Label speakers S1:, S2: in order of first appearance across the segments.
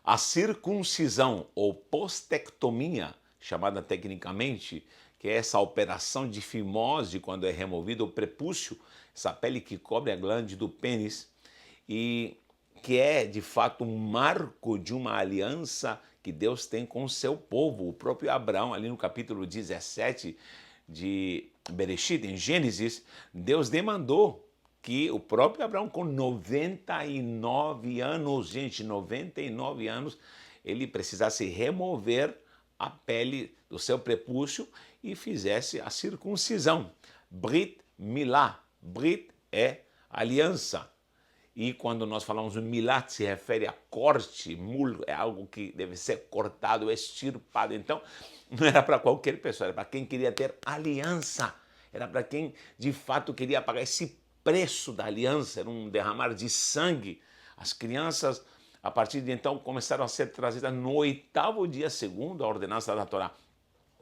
S1: A circuncisão ou postectomia, chamada tecnicamente, que é essa operação de fimose quando é removido o prepúcio, essa pele que cobre a glande do pênis, e que é de fato um marco de uma aliança que Deus tem com o seu povo. O próprio Abraão, ali no capítulo 17 de Bereshit, em Gênesis, Deus demandou que o próprio Abraão, com 99 anos, gente, 99 anos, ele precisasse remover a pele do seu prepúcio e fizesse a circuncisão. Brit Milá. Brit é aliança. E quando nós falamos milá, se refere a corte, mul é algo que deve ser cortado, extirpado. Então, não era para qualquer pessoa, era para quem queria ter aliança. Era para quem, de fato, queria pagar esse preço da aliança, era um derramar de sangue. As crianças, a partir de então, começaram a ser trazidas no 8º dia, segundo a ordenança da Torá.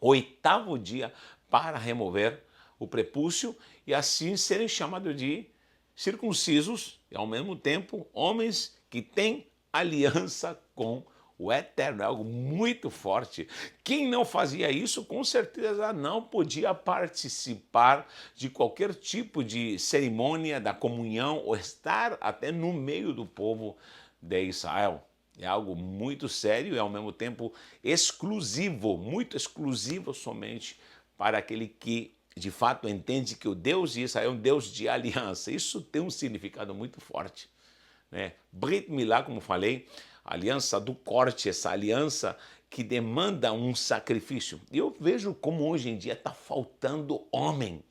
S1: 8º dia para remover o prepúcio e assim serem chamados de circuncisos e, ao mesmo tempo, homens que têm aliança com o Eterno. É algo muito forte. Quem não fazia isso, com certeza não podia participar de qualquer tipo de cerimônia da comunhão ou estar até no meio do povo de Israel. É algo muito sério e, ao mesmo tempo, exclusivo, muito exclusivo somente para aquele que de fato entende que o Deus de Israel é um Deus de aliança. Isso tem um significado muito forte, né? Brit Milá, como falei, aliança do corte, essa aliança que demanda um sacrifício. E eu vejo como hoje em dia está faltando homem,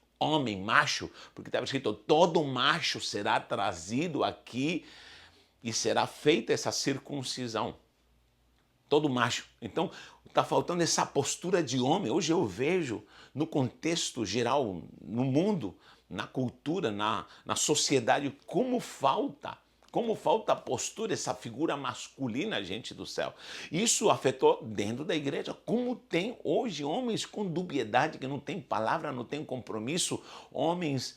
S1: macho, porque estava escrito, todo macho será trazido aqui e será feita essa circuncisão. Todo macho. Então, está faltando essa postura de homem. Hoje eu vejo, no contexto geral, no mundo, na cultura, na sociedade, como falta a postura, essa figura masculina, gente do céu. Isso afetou dentro da igreja. Como tem hoje homens com dubiedade, que não tem palavra, não tem compromisso, homens,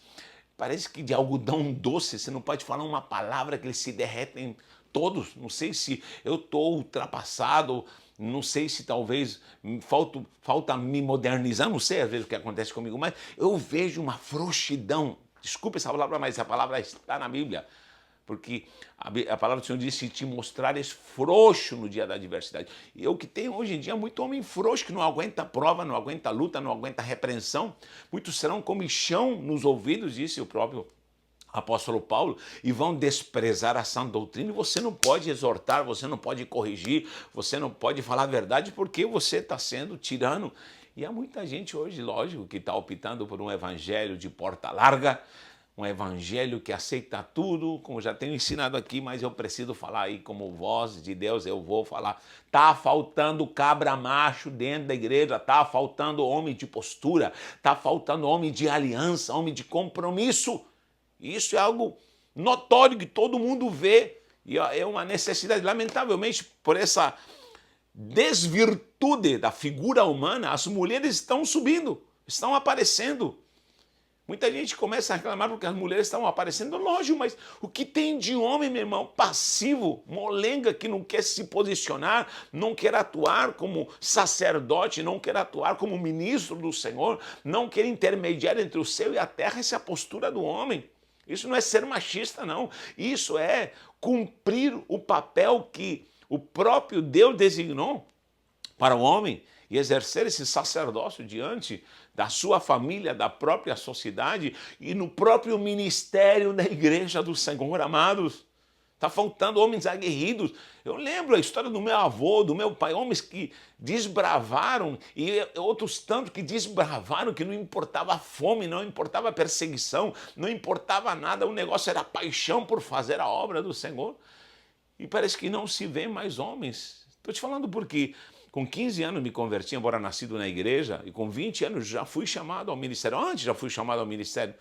S1: parece que de algodão doce, você não pode falar uma palavra que eles se derretem todos. Não sei se eu estou ultrapassado, não sei se talvez falta me modernizar, não sei às vezes o que acontece comigo, mas eu vejo uma frouxidão. Desculpa essa palavra, mas essa palavra está na Bíblia. Porque a palavra do Senhor diz, se te mostrares frouxo no dia da adversidade. E o que tem hoje em dia é muito homem frouxo, que não aguenta prova, não aguenta luta, não aguenta repreensão. Muitos serão como chão nos ouvidos, disse o próprio apóstolo Paulo, e vão desprezar a sã doutrina. E você não pode exortar, você não pode corrigir, você não pode falar a verdade, porque você está sendo tirano. E há muita gente hoje, lógico, que está optando por um evangelho de porta larga, um evangelho que aceita tudo, como já tenho ensinado aqui, mas eu preciso falar aí como voz de Deus, eu vou falar. Tá faltando cabra macho dentro da igreja, tá faltando homem de postura, tá faltando homem de aliança, homem de compromisso. Isso é algo notório que todo mundo vê e é uma necessidade. Lamentavelmente, por essa desvirtude da figura humana, as mulheres estão subindo, estão aparecendo. Muita gente começa a reclamar porque as mulheres estão aparecendo, lógico, mas o que tem de homem, meu irmão, passivo, molenga, que não quer se posicionar, não quer atuar como sacerdote, não quer atuar como ministro do Senhor, não quer intermediar entre o céu e a terra, essa é a postura do homem. Isso não é ser machista, não. Isso é cumprir o papel que o próprio Deus designou para o homem e exercer esse sacerdócio diante da sua família, da própria sociedade e no próprio ministério da igreja do Senhor, amados. Está faltando homens aguerridos. Eu lembro a história do meu avô, do meu pai, homens que desbravaram e outros tantos que desbravaram, que não importava a fome, não importava a perseguição, não importava nada, o negócio era paixão por fazer a obra do Senhor. E parece que não se vê mais homens. Estou te falando porque com 15 anos me converti, embora nascido na igreja, e com 20 anos já fui chamado ao ministério. Antes já fui chamado ao ministério.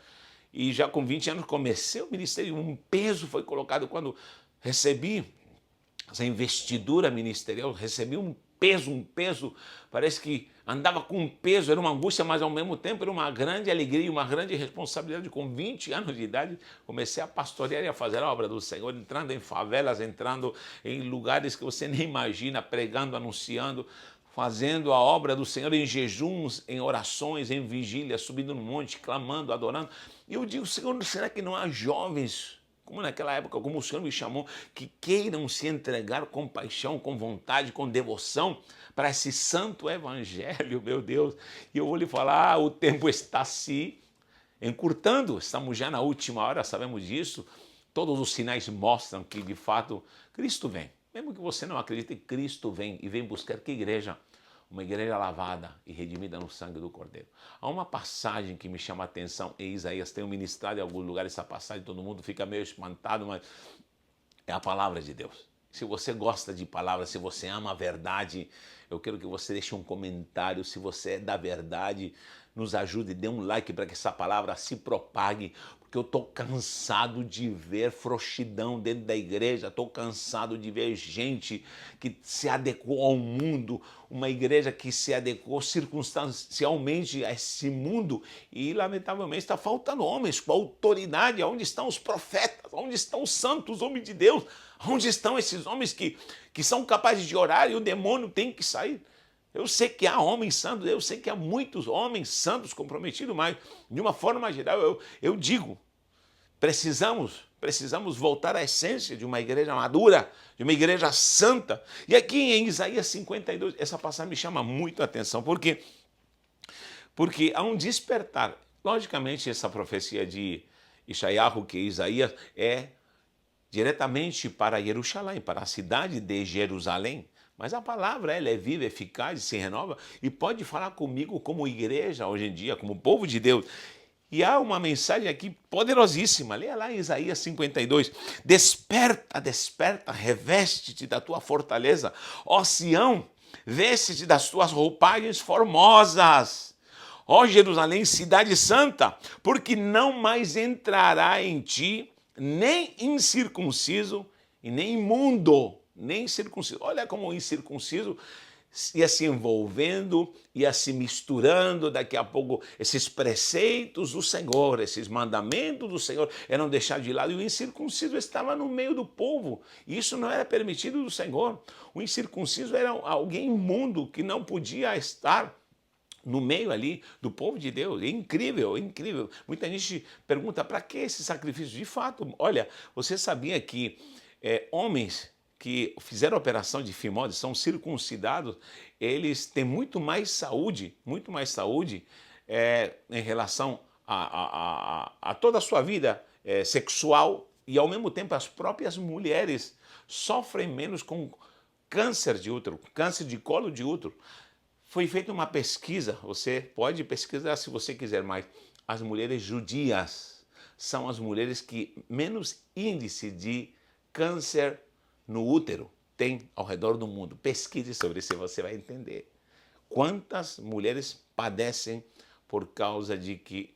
S1: E já com 20 anos comecei o ministério. Um peso foi colocado quando recebi essa investidura ministerial, recebi um um peso, parece que andava com um peso, era uma angústia, mas ao mesmo tempo era uma grande alegria, uma grande responsabilidade. Com 20 anos de idade, comecei a pastorear e a fazer a obra do Senhor, entrando em favelas, entrando em lugares que você nem imagina, pregando, anunciando, fazendo a obra do Senhor em jejuns, em orações, em vigílias, subindo no monte, clamando, adorando. E eu digo, Senhor, será que não há jovens, como naquela época, como o Senhor me chamou, que queiram se entregar com paixão, com vontade, com devoção para esse santo evangelho, meu Deus? E eu vou lhe falar, o tempo está se encurtando, estamos já na última hora, sabemos disso. Todos os sinais mostram que, de fato, Cristo vem. Mesmo que você não acredite, Cristo vem e vem buscar que igreja? Uma igreja lavada e redimida no sangue do Cordeiro. Há uma passagem que me chama a atenção em Isaías, tenho ministrado em alguns lugares essa passagem, todo mundo fica meio espantado, mas é a palavra de Deus. Se você gosta de palavras, se você ama a verdade, eu quero que você deixe um comentário. Se você é da verdade, nos ajude, dê um like para que essa palavra se propague, porque eu estou cansado de ver frouxidão dentro da igreja, estou cansado de ver gente que se adequou ao mundo, uma igreja que se adequou circunstancialmente a esse mundo e, lamentavelmente, está faltando homens com autoridade. Onde estão os profetas? Onde estão os santos homens de Deus? Onde estão esses homens que são capazes de orar e o demônio tem que sair? Eu sei que há homens santos, eu sei que há muitos homens santos comprometidos, mas de uma forma geral eu digo, precisamos voltar à essência de uma igreja madura, de uma igreja santa. E aqui em Isaías 52, essa passagem me chama muito a atenção, porque há um despertar. Logicamente, essa profecia de Ishayahu, que é Isaías, é diretamente para Jerusalém, para a cidade de Jerusalém. Mas a palavra, ela é viva, eficaz, se renova e pode falar comigo como igreja hoje em dia, como povo de Deus. E há uma mensagem aqui poderosíssima. Leia lá em Isaías 52. Desperta, desperta, reveste-te da tua fortaleza. Ó Sião, veste-te das tuas roupagens formosas. Ó Jerusalém, cidade santa, porque não mais entrará em ti nem incircunciso e nem imundo, nem circunciso. Olha como o incircunciso ia se envolvendo, ia se misturando, daqui a pouco esses preceitos do Senhor, esses mandamentos do Senhor eram deixados de lado e o incircunciso estava no meio do povo. E isso não era permitido do Senhor. O incircunciso era alguém imundo que não podia estar no meio ali do povo de Deus. É incrível, é incrível. Muita gente pergunta, para que esse sacrifício? De fato, olha, você sabia que homens que fizeram a operação de fimose, são circuncidados, eles têm muito mais saúde em relação a toda a sua vida sexual, e ao mesmo tempo as próprias mulheres sofrem menos com câncer de útero, câncer de colo de útero. Foi feita uma pesquisa, você pode pesquisar se você quiser, mas as mulheres judias são as mulheres que menos índice de câncer no útero tem ao redor do mundo. Pesquise sobre isso e você vai entender quantas mulheres padecem por causa de que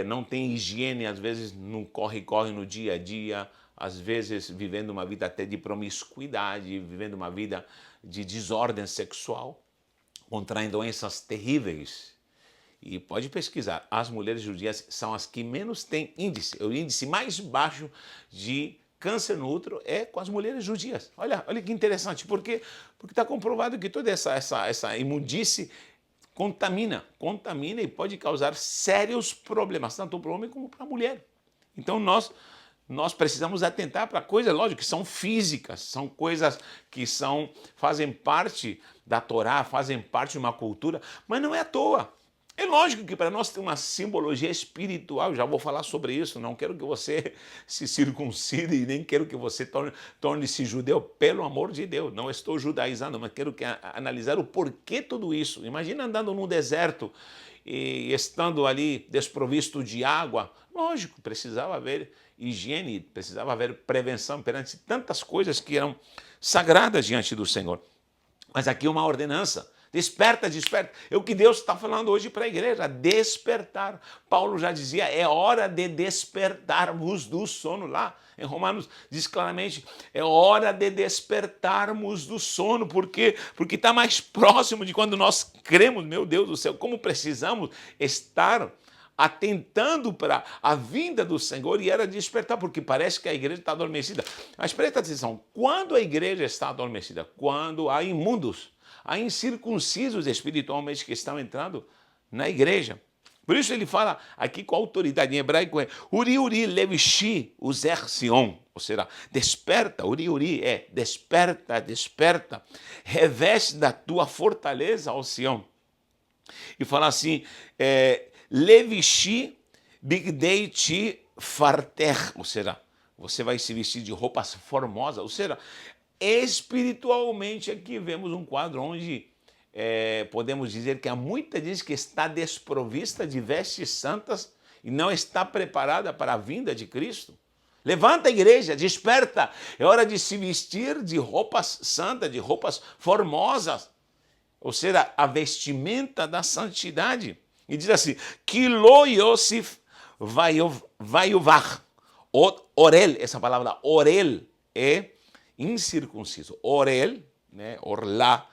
S1: não tem higiene, às vezes não corre no dia a dia, às vezes vivendo uma vida até de promiscuidade, vivendo uma vida de desordem sexual, contraem doenças terríveis. E pode pesquisar, as mulheres judias são as que menos têm índice, o índice mais baixo de câncer no útero é com as mulheres judias. Olha que interessante, porque está comprovado que toda essa imundície contamina e pode causar sérios problemas, tanto para o homem como para a mulher. Então nós precisamos atentar para coisas, lógico, que são físicas, são coisas que fazem parte da Torá, fazem parte de uma cultura, mas não é à toa. É lógico que para nós tem uma simbologia espiritual, já vou falar sobre isso, não quero que você se circuncide e nem quero que você torne-se judeu, pelo amor de Deus, não estou judaizando, mas quero analisar o porquê tudo isso. Imagina andando num deserto e estando ali desprovisto de água, lógico, precisava haver higiene, precisava haver prevenção perante tantas coisas que eram sagradas diante do Senhor. Mas aqui uma ordenança, Desperta, desperta. É o que Deus está falando hoje para a igreja, despertar. Paulo já dizia, é hora de despertarmos do sono lá. Em Romanos diz claramente, é hora de despertarmos do sono. Por quê? Porque está mais próximo de quando nós cremos, meu Deus do céu, como precisamos estar atentando para a vinda do Senhor e era despertar, porque parece que a igreja está adormecida. Mas presta atenção, quando a igreja está adormecida, quando há imundos, há incircuncisos espiritualmente que estão entrando na igreja. Por isso ele fala aqui com autoridade, em hebraico é Uri Uri Levishi Uzer Sion, ou seja, desperta, Uri Uri é desperta, desperta, reveste da tua fortaleza, ó Sião. E fala assim, Levishi Bigdei Ti Farter, ou seja, você vai se vestir de roupas formosas, ou seja, espiritualmente aqui vemos um quadro onde podemos dizer que há muita gente que está desprovista de vestes santas e não está preparada para a vinda de Cristo. Levanta a igreja, desperta, é hora de se vestir de roupas santas, de roupas formosas, ou seja, a vestimenta da santidade. E diz assim, Kilo Yosif Vaiuvar, Orel, essa palavra Orel é incircunciso. Orel, né, orelá,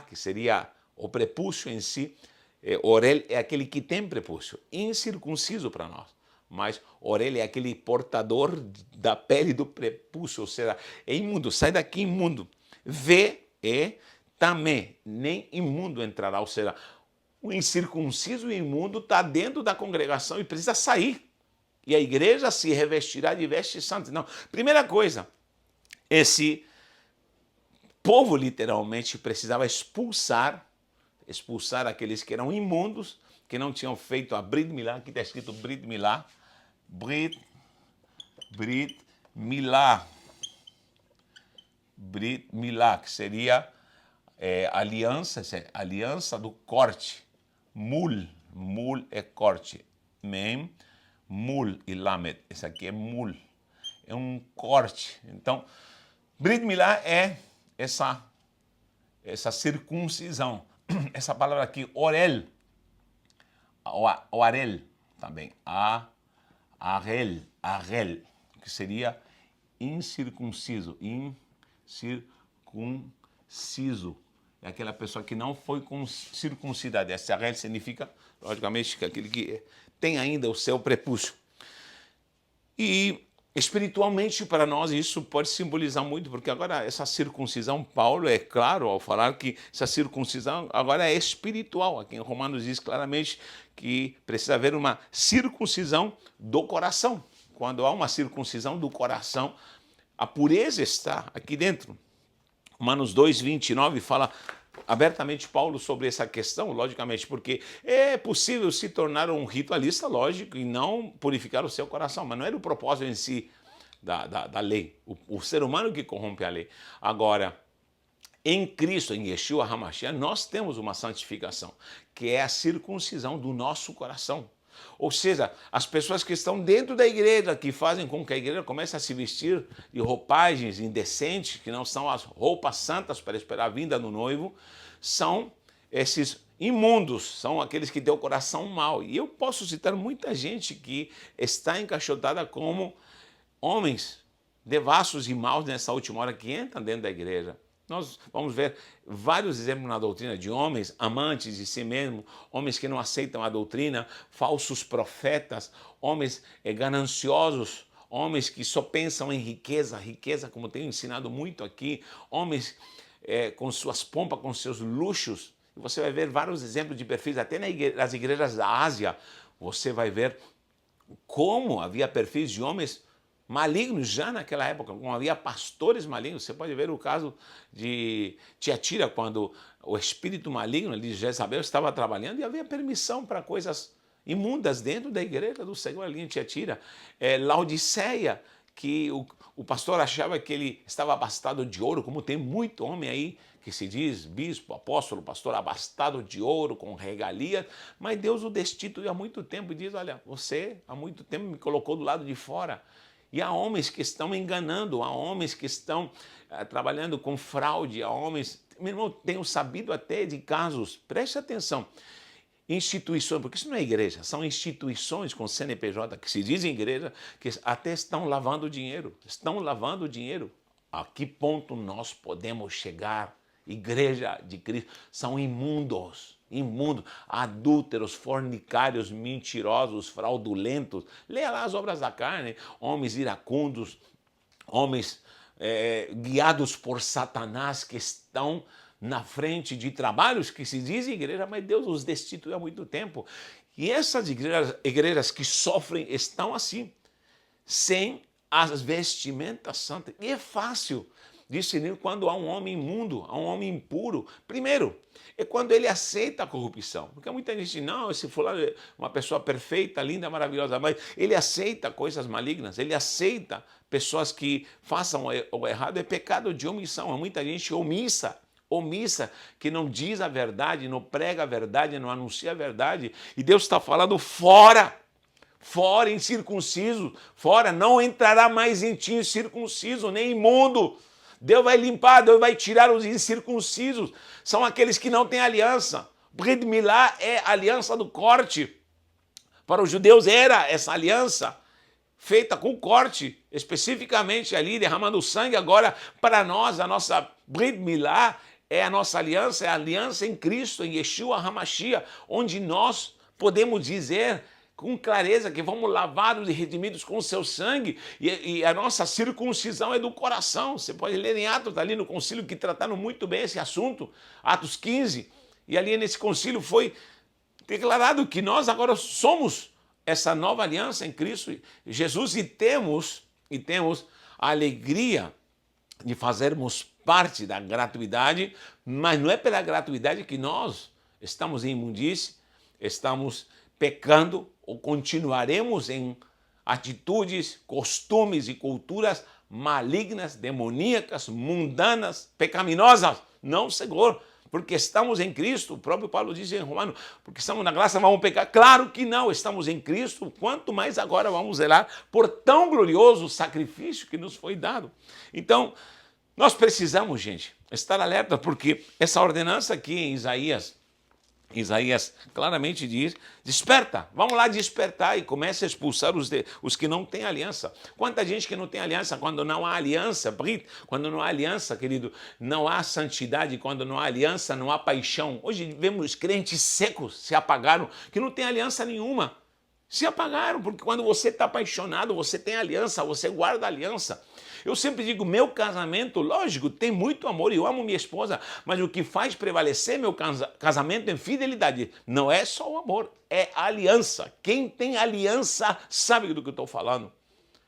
S1: que seria o prepúcio em si. Orel é aquele que tem prepúcio, incircunciso para nós. Mas orel é aquele portador da pele do prepúcio, ou seja, é imundo, sai daqui imundo. Vê é também, nem imundo entrará, ou seja, o incircunciso e imundo está dentro da congregação e precisa sair. E a igreja se revestirá de vestes santas. Não, primeira coisa, esse povo literalmente precisava expulsar aqueles que eram imundos, que não tinham feito a Brit Milá, aqui está escrito Brit Milá, Brit Milá, que seria aliança do corte, mul é corte, mem, mul e lamed, esse aqui é mul, é um corte. Então, Brit Milá é essa circuncisão. Essa palavra aqui, orel, orel também, arel, que seria incircunciso, é aquela pessoa que não foi circuncidada. Essa arel significa, logicamente, que aquele que tem ainda o seu prepúcio. E espiritualmente, para nós, isso pode simbolizar muito, porque agora essa circuncisão, Paulo é claro ao falar que essa circuncisão agora é espiritual. Aqui em Romanos diz claramente que precisa haver uma circuncisão do coração. Quando há uma circuncisão do coração, a pureza está aqui dentro. Romanos 2:29 fala abertamente Paulo sobre essa questão, logicamente, porque é possível se tornar um ritualista, lógico, e não purificar o seu coração, mas não era o propósito em si da lei, o ser humano que corrompe a lei. Agora, em Cristo, em Yeshua HaMashiach, nós temos uma santificação, que é a circuncisão do nosso coração. Ou seja, as pessoas que estão dentro da igreja, que fazem com que a igreja comece a se vestir de roupagens indecentes, que não são as roupas santas para esperar a vinda do noivo, são esses imundos, são aqueles que têm o coração mau. E eu posso citar muita gente que está encaixotada como homens devassos e maus nessa última hora que entram dentro da igreja. Nós vamos ver vários exemplos na doutrina de homens amantes de si mesmo, homens que não aceitam a doutrina, falsos profetas, homens gananciosos, homens que só pensam em riqueza, como tenho ensinado muito aqui, homens com suas pompas, com seus luxos. E você vai ver vários exemplos de perfis, até nas igrejas da Ásia, você vai ver como havia perfis de homens malignos já naquela época, como havia pastores malignos. Você pode ver o caso de Tiatira, quando o espírito maligno de Jezabel estava trabalhando e havia permissão para coisas imundas dentro da igreja do Senhor ali em Tiatira. Laodiceia, que o pastor achava que ele estava abastado de ouro, como tem muito homem aí que se diz bispo, apóstolo, pastor, abastado de ouro, com regalia, mas Deus o destituiu há muito tempo e diz, olha, você há muito tempo me colocou do lado de fora. E há homens que estão enganando, há homens que estão trabalhando com fraude, há homens... Meu irmão, tenho sabido até de casos, preste atenção, instituições, porque isso não é igreja, são instituições com CNPJ que se dizem igreja, que até estão lavando dinheiro, A que ponto nós podemos chegar? Igreja de Cristo são imundos, adúlteros, fornicários, mentirosos, fraudulentos. Leia lá as obras da carne, homens iracundos, homens guiados por Satanás que estão na frente de trabalhos que se dizem igreja, mas Deus os destituiu há muito tempo. E essas igrejas que sofrem estão assim, sem as vestimentas santas. E é fácil discernir quando há um homem imundo, há um homem impuro. Primeiro, é quando ele aceita a corrupção. Porque muita gente diz, não, esse fulano é uma pessoa perfeita, linda, maravilhosa, mas ele aceita coisas malignas, ele aceita pessoas que façam o errado, é pecado de omissão. Há muita gente omissa, que não diz a verdade, não prega a verdade, não anuncia a verdade. E Deus está falando fora, incircunciso, fora, não entrará mais em ti incircunciso, nem imundo. Deus vai limpar, Deus vai tirar os incircuncisos. São aqueles que não têm aliança. Brit Milá é a aliança do corte. Para os judeus era essa aliança feita com corte, especificamente ali, derramando sangue. Agora, para nós, a nossa Brit Milá é a nossa aliança, é a aliança em Cristo, em Yeshua HaMashiach, onde nós podemos dizer com clareza que vamos lavados e redimidos com o seu sangue, e a nossa circuncisão é do coração. Você pode ler em Atos, ali no concílio, que trataram muito bem esse assunto, Atos 15, e ali nesse concílio foi declarado que nós agora somos essa nova aliança em Cristo Jesus, e temos a alegria de fazermos parte da gratuidade, mas não é pela gratuidade que nós estamos em imundície, estamos pecando ou continuaremos em atitudes, costumes e culturas malignas, demoníacas, mundanas, pecaminosas. Não, Senhor, porque estamos em Cristo. O próprio Paulo diz em Romano, porque estamos na graça, vamos pecar. Claro que não, estamos em Cristo, quanto mais agora vamos zelar por tão glorioso sacrifício que nos foi dado. Então, nós precisamos, gente, estar alerta, porque essa ordenança aqui em Isaías claramente diz, desperta, vamos lá despertar e comece a expulsar os que não têm aliança. Quanta gente que não tem aliança, quando não há aliança, Brit, quando não há aliança, querido, não há santidade, quando não há aliança, não há paixão. Hoje vemos crentes secos, se apagaram, que não tem aliança nenhuma. Se apagaram, porque quando você está apaixonado, você tem aliança, você guarda aliança. Eu sempre digo, meu casamento, lógico, tem muito amor, eu amo minha esposa, mas o que faz prevalecer meu casamento é fidelidade. Não é só o amor, é a aliança. Quem tem aliança sabe do que eu estou falando.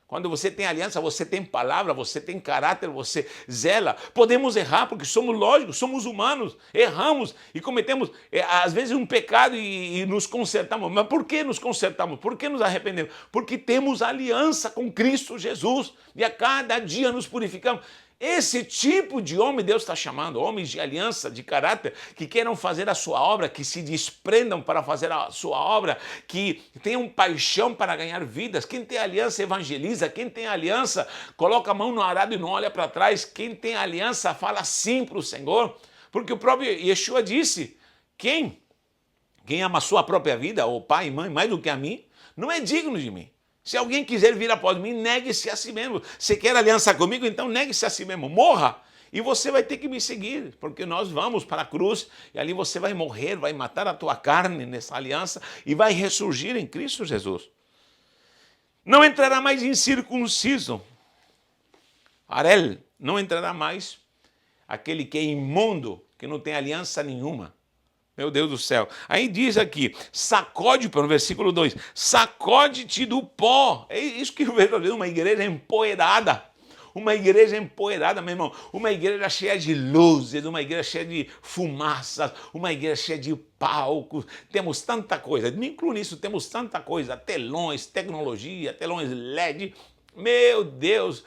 S1: Quando você tem aliança, você tem palavra, você tem caráter, você zela. Podemos errar, porque somos lógicos, somos humanos, erramos e cometemos, às vezes, um pecado e nos consertamos. Mas por que nos consertamos? Por que nos arrependemos? Porque temos aliança com Cristo Jesus e a cada dia nos purificamos. Esse tipo de homem Deus está chamando, homens de aliança, de caráter, que queiram fazer a sua obra, que se desprendam para fazer a sua obra, que tenham paixão para ganhar vidas. Quem tem aliança evangeliza, quem tem aliança coloca a mão no arado e não olha para trás, quem tem aliança fala sim para o Senhor, porque o próprio Yeshua disse, quem ama a sua própria vida, ou pai e mãe, mais do que a mim, não é digno de mim. Se alguém quiser vir após mim, negue-se a si mesmo. Você quer aliança comigo? Então negue-se a si mesmo. Morra e você vai ter que me seguir, porque nós vamos para a cruz e ali você vai morrer, vai matar a tua carne nessa aliança e vai ressurgir em Cristo Jesus. Não entrará mais incircunciso. Arel, não entrará mais aquele que é imundo, que não tem aliança nenhuma. Meu Deus do céu. Aí diz aqui, sacode, para o versículo 2, sacode-te do pó. É isso que eu vejo, uma igreja empoeirada. Uma igreja empoeirada, meu irmão. Uma igreja cheia de luzes, uma igreja cheia de fumaças, uma igreja cheia de palcos. Temos tanta coisa, me incluo nisso, temos tanta coisa. Telões, tecnologia, telões LED. Meu Deus,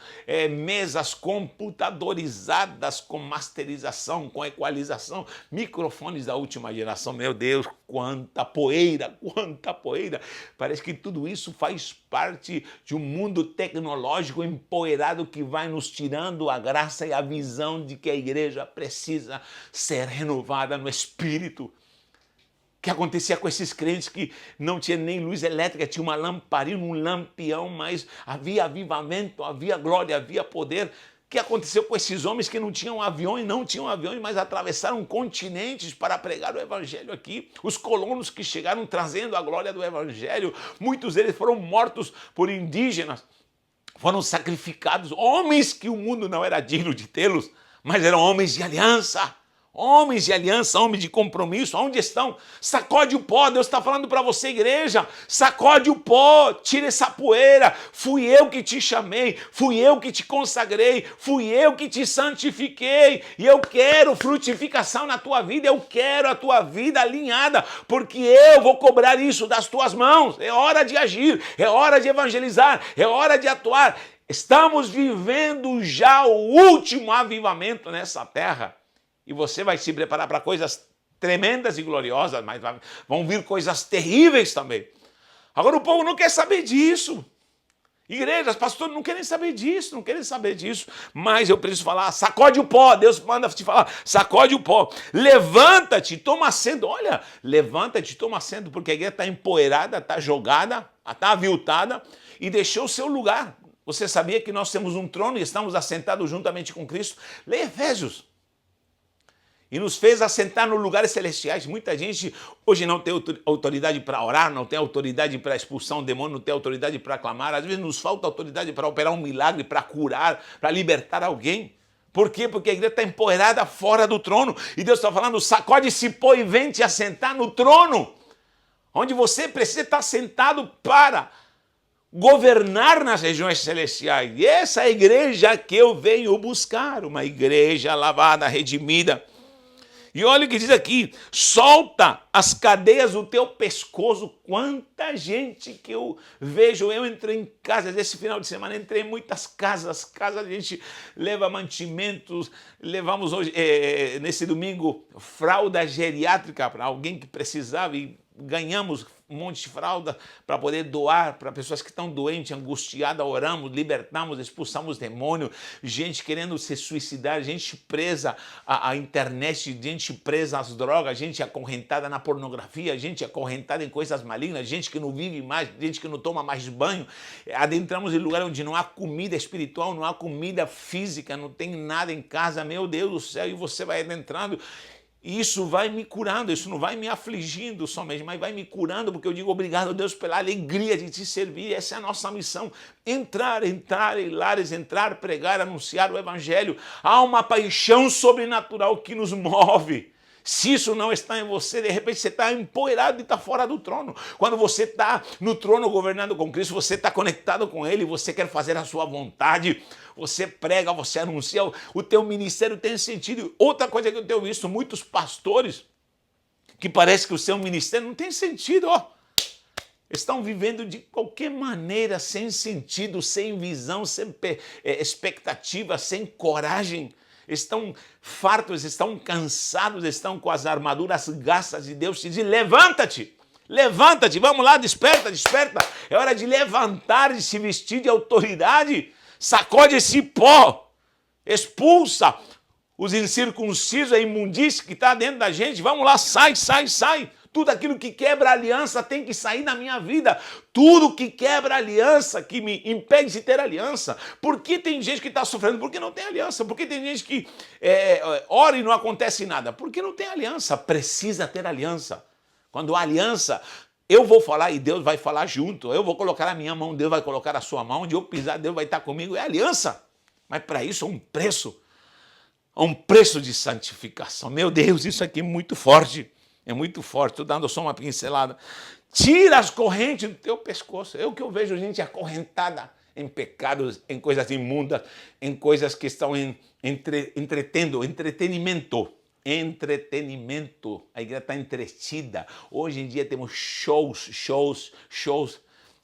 S1: mesas computadorizadas com masterização, com equalização, microfones da última geração. Meu Deus, quanta poeira, quanta poeira. Parece que tudo isso faz parte de um mundo tecnológico empoeirado que vai nos tirando a graça e a visão de que a igreja precisa ser renovada no espírito. Que acontecia com esses crentes que não tinha nem luz elétrica, tinha uma lamparina, um lampião, mas havia avivamento, havia glória, havia poder. O que aconteceu com esses homens que não tinham aviões, mas atravessaram continentes para pregar o evangelho aqui? Os colonos que chegaram trazendo a glória do evangelho, muitos deles foram mortos por indígenas, foram sacrificados, homens que o mundo não era digno de tê-los, mas eram homens de aliança. Homens de aliança, homens de compromisso, onde estão? Sacode o pó, Deus está falando para você, igreja, sacode o pó, tira essa poeira, fui eu que te chamei, fui eu que te consagrei, fui eu que te santifiquei, e eu quero frutificação na tua vida, eu quero a tua vida alinhada, porque eu vou cobrar isso das tuas mãos, é hora de agir, é hora de evangelizar, é hora de atuar, estamos vivendo já o último avivamento nessa terra. E você vai se preparar para coisas tremendas e gloriosas, mas vão vir coisas terríveis também. Agora o povo não quer saber disso. Igrejas, pastores não querem saber disso, Mas eu preciso falar, sacode o pó, Deus manda te falar, sacode o pó. Levanta-te, toma assento. Olha, levanta-te, toma assento, porque a igreja está empoeirada, está jogada, está aviltada e deixou o seu lugar. Você sabia que nós temos um trono e estamos assentados juntamente com Cristo? Leia Efésios. E nos fez assentar nos lugares celestiais. Muita gente hoje não tem autoridade para orar, não tem autoridade para expulsar um demônio, não tem autoridade para clamar. Às vezes nos falta autoridade para operar um milagre, para curar, para libertar alguém. Por quê? Porque a igreja está empoeirada fora do trono. E Deus está falando, sacode esse pó e vem te assentar no trono. Onde você precisa estar sentado para governar nas regiões celestiais. E essa é a igreja que eu venho buscar. Uma igreja lavada, redimida. E olha o que diz aqui, solta as cadeias do teu pescoço. Quanta gente que eu vejo, eu entrei em casas esse final de semana, entrei em muitas casas, a gente leva mantimentos, levamos hoje, nesse domingo, fralda geriátrica para alguém que precisava e ganhamos um monte de fralda para poder doar para pessoas que estão doentes, angustiadas, oramos, libertamos, expulsamos demônio, gente querendo se suicidar, gente presa à internet, gente presa às drogas, gente acorrentada na pornografia, gente acorrentada em coisas malignas, gente que não vive mais, gente que não toma mais banho. Adentramos em lugar onde não há comida espiritual, não há comida física, não tem nada em casa, meu Deus do céu, e você vai adentrando. Isso vai me curando, isso não vai me afligindo somente, mas vai me curando, porque eu digo obrigado, Deus, pela alegria de te servir. Essa é a nossa missão, entrar em lares, entrar, pregar, anunciar o evangelho. Há uma paixão sobrenatural que nos move. Se isso não está em você, de repente você está empoeirado e está fora do trono. Quando você está no trono governando com Cristo, você está conectado com Ele, você quer fazer a sua vontade, você prega, você anuncia, o teu ministério tem sentido. Outra coisa que eu tenho visto, muitos pastores, que parece que o seu ministério não tem sentido, estão vivendo de qualquer maneira, sem sentido, sem visão, sem expectativa, sem coragem. Estão fartos, estão cansados, estão com as armaduras gastas, e Deus te diz, levanta-te, vamos lá, desperta, é hora de levantar, de se vestir de autoridade, sacode esse pó, expulsa os incircuncisos, a imundícia que está dentro da gente, vamos lá, sai. Tudo aquilo que quebra a aliança tem que sair da minha vida. Tudo que quebra a aliança, que me impede de ter aliança. Por que tem gente que está sofrendo? Porque não tem aliança. Por que tem gente que ora e não acontece nada? Porque não tem aliança. Precisa ter aliança. Quando há aliança, eu vou falar e Deus vai falar junto. Eu vou colocar a minha mão, Deus vai colocar a sua mão. Onde eu pisar, Deus vai estar comigo. É aliança. Mas para isso há um preço. Há um preço de santificação. Meu Deus, isso aqui é muito forte. É muito forte, estou dando só uma pincelada. Tira as correntes do teu pescoço. É o que eu vejo gente acorrentada em pecados, em coisas imundas, em coisas que estão entretenimento. A igreja está entretida. Hoje em dia temos shows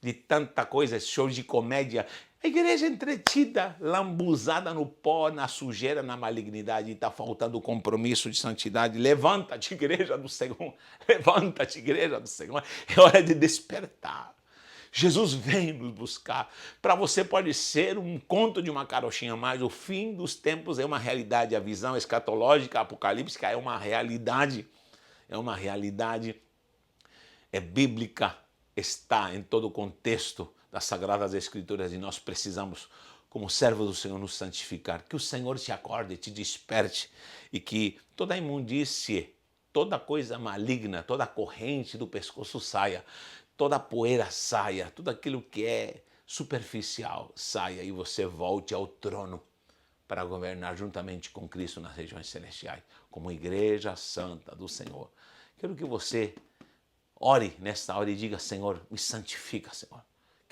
S1: de tanta coisa, shows de comédia, A igreja entretida, lambuzada no pó, na sujeira, na malignidade, está faltando o compromisso de santidade. Levanta-te, igreja do Senhor. Levanta-te, igreja do Senhor. É hora de despertar. Jesus vem nos buscar. Para você pode ser um conto de uma carochinha, mas o fim dos tempos é uma realidade. A visão escatológica, apocalíptica é uma realidade. É uma realidade bíblica, está em todo o contexto das Sagradas Escrituras e nós precisamos, como servos do Senhor, nos santificar. Que o Senhor te acorde, te desperte e que toda imundície, toda coisa maligna, toda corrente do pescoço saia, toda poeira saia, tudo aquilo que é superficial saia e você volte ao trono para governar juntamente com Cristo nas regiões celestiais, como igreja santa do Senhor. Quero que você ore nesta hora e diga: Senhor, me santifica, Senhor.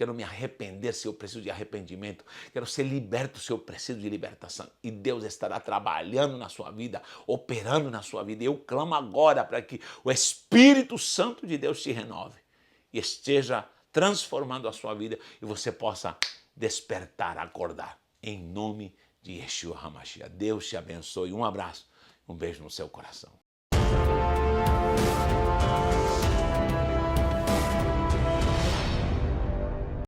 S1: Quero me arrepender se eu preciso de arrependimento. Quero ser liberto se eu preciso de libertação. E Deus estará trabalhando na sua vida, operando na sua vida. E eu clamo agora para que o Espírito Santo de Deus te renove e esteja transformando a sua vida e você possa despertar, acordar. Em nome de Yeshua HaMashiach. Deus te abençoe. Um abraço, um beijo no seu coração.